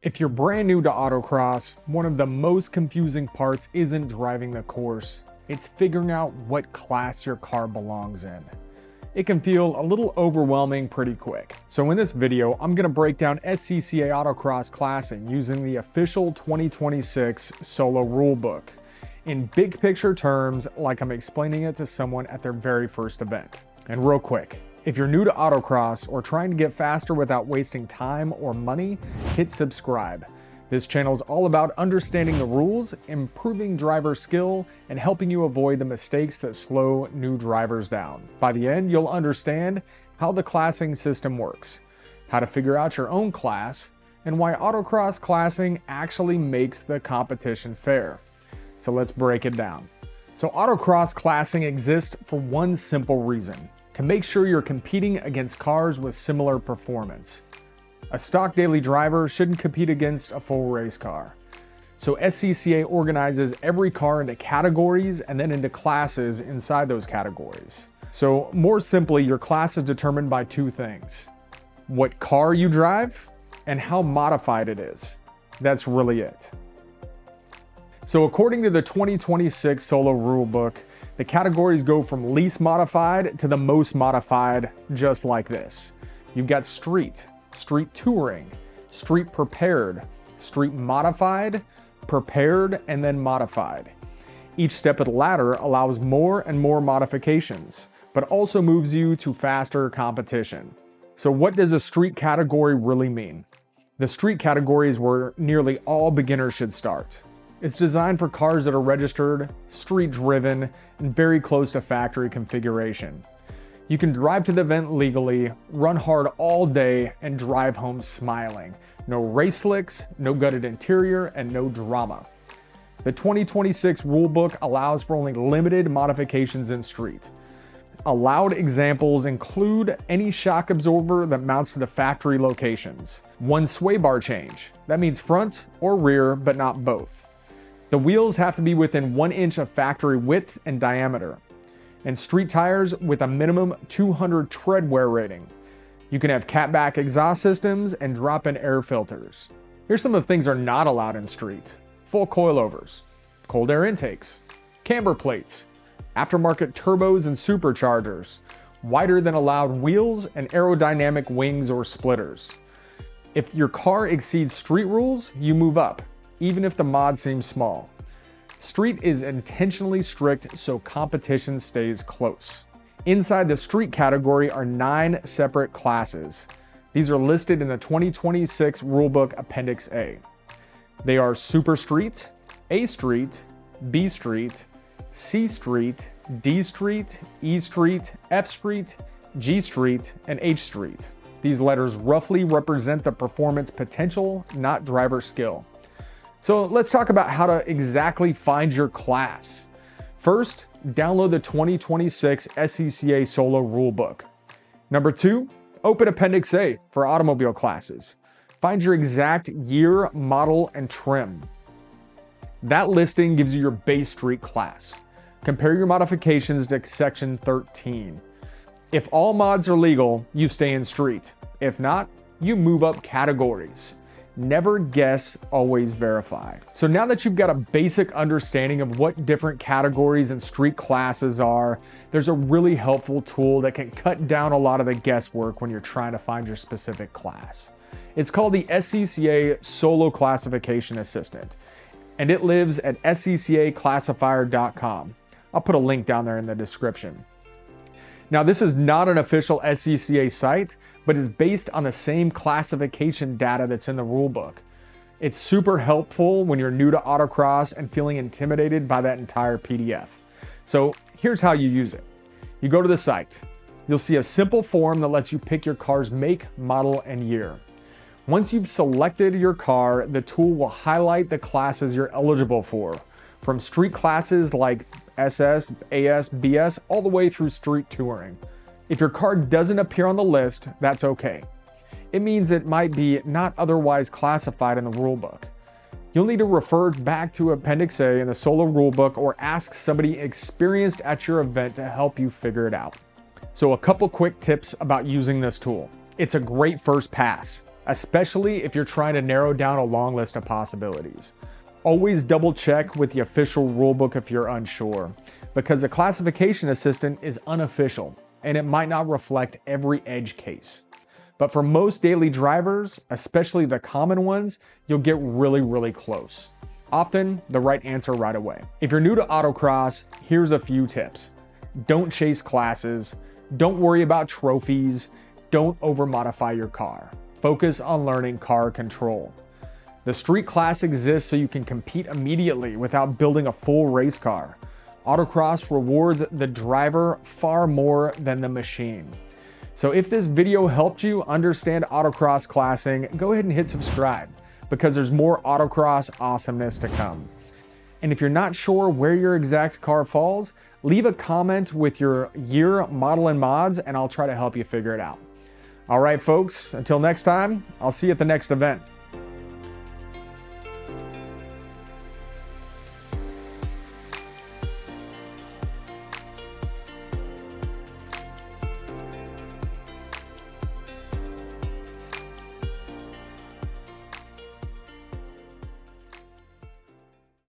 If you're brand new to autocross, one of the most confusing parts isn't driving the course, it's figuring out what class your car belongs in. It can feel a little overwhelming pretty quick. So in this video, I'm going to break down SCCA Autocross classing using the official 2026 Solo Rulebook in big picture terms, like I'm explaining it to someone at their very first event. And real quick, if you're new to autocross or trying to get faster without wasting time or money, hit subscribe. This channel is all about understanding the rules, improving driver skill, and helping you avoid the mistakes that slow new drivers down. By the end, you'll understand how the classing system works, how to figure out your own class, and why autocross classing actually makes the competition fair. So let's break it down. So autocross classing exists for one simple reason: to make sure you're competing against cars with similar performance. A stock daily driver shouldn't compete against a full race car. So SCCA organizes every car into categories and then into classes inside those categories. So more simply, your class is determined by two things: what car you drive and how modified it is. That's really it. So according to the 2026 Solo Rulebook, the categories go from least modified to the most modified, just like this. You've got street, street touring, street prepared, street modified, prepared, and then modified. Each step of the ladder allows more and more modifications, but also moves you to faster competition. So what does a street category really mean? The street category is where nearly all beginners should start. It's designed for cars that are registered, street-driven, and very close to factory configuration. You can drive to the event legally, run hard all day, and drive home smiling. No race slicks, no gutted interior, and no drama. The 2026 Rulebook allows for only limited modifications in street. Allowed examples include any shock absorber that mounts to the factory locations. One sway bar change, that means front or rear, but not both. The wheels have to be within 1 inch of factory width and diameter, and street tires with a minimum 200 tread wear rating. You can have catback exhaust systems and drop-in air filters. Here's some of the things that are not allowed in street: full coilovers, cold air intakes, camber plates, aftermarket turbos and superchargers, wider than allowed wheels, and aerodynamic wings or splitters. If your car exceeds street rules, you move up, even if the mod seems small. Street is intentionally strict so competition stays close. Inside the street category are 9 separate classes. These are listed in the 2026 Rulebook Appendix A. They are Super Street, A Street, B Street, C Street, D Street, E Street, F Street, G Street, and H Street. These letters roughly represent the performance potential, not driver skill. So let's talk about how to exactly find your class. First, download the 2026 SCCA Solo Rulebook. Number 2, open Appendix A for automobile classes. Find your exact year, model, and trim. That listing gives you your base street class. Compare your modifications to Section 13. If all mods are legal, you stay in street. If not, you move up categories. Never guess, always verify. So now that you've got a basic understanding of what different categories and street classes are, there's a really helpful tool that can cut down a lot of the guesswork when you're trying to find your specific class. It's called the SCCA Solo Classification Assistant, and it lives at SCCAclassifier.com. I'll put a link down there in the description. Now, this is not an official SCCA site, but is based on the same classification data that's in the rulebook. It's super helpful when you're new to autocross and feeling intimidated by that entire PDF. So here's how you use it. You go to the site. You'll see a simple form that lets you pick your car's make, model, and year. Once you've selected your car, the tool will highlight the classes you're eligible for, from street classes like SS, AS, BS, all the way through street touring. If your car doesn't appear on the list, that's okay. It means it might be not otherwise classified in the rulebook. You'll need to refer back to Appendix A in the Solo Rulebook or ask somebody experienced at your event to help you figure it out. So a couple quick tips about using this tool. It's a great first pass. especially if you're trying to narrow down a long list of possibilities. Always double check with the official rulebook if you're unsure, because the classification assistant is unofficial and it might not reflect every edge case. But for most daily drivers, especially the common ones, you'll get really close. Often the right answer right away. If you're new to autocross, here's a few tips. Don't chase classes, don't worry about trophies, don't over-modify your car. Focus on learning car control. The street class exists so you can compete immediately without building a full race car. Autocross rewards the driver far more than the machine. So if this video helped you understand autocross classing, go ahead and hit subscribe because there's more autocross awesomeness to come. And if you're not sure where your exact car falls, leave a comment with your year, model, and mods, and I'll try to help you figure it out. All right, folks, until next time, I'll see you at the next event.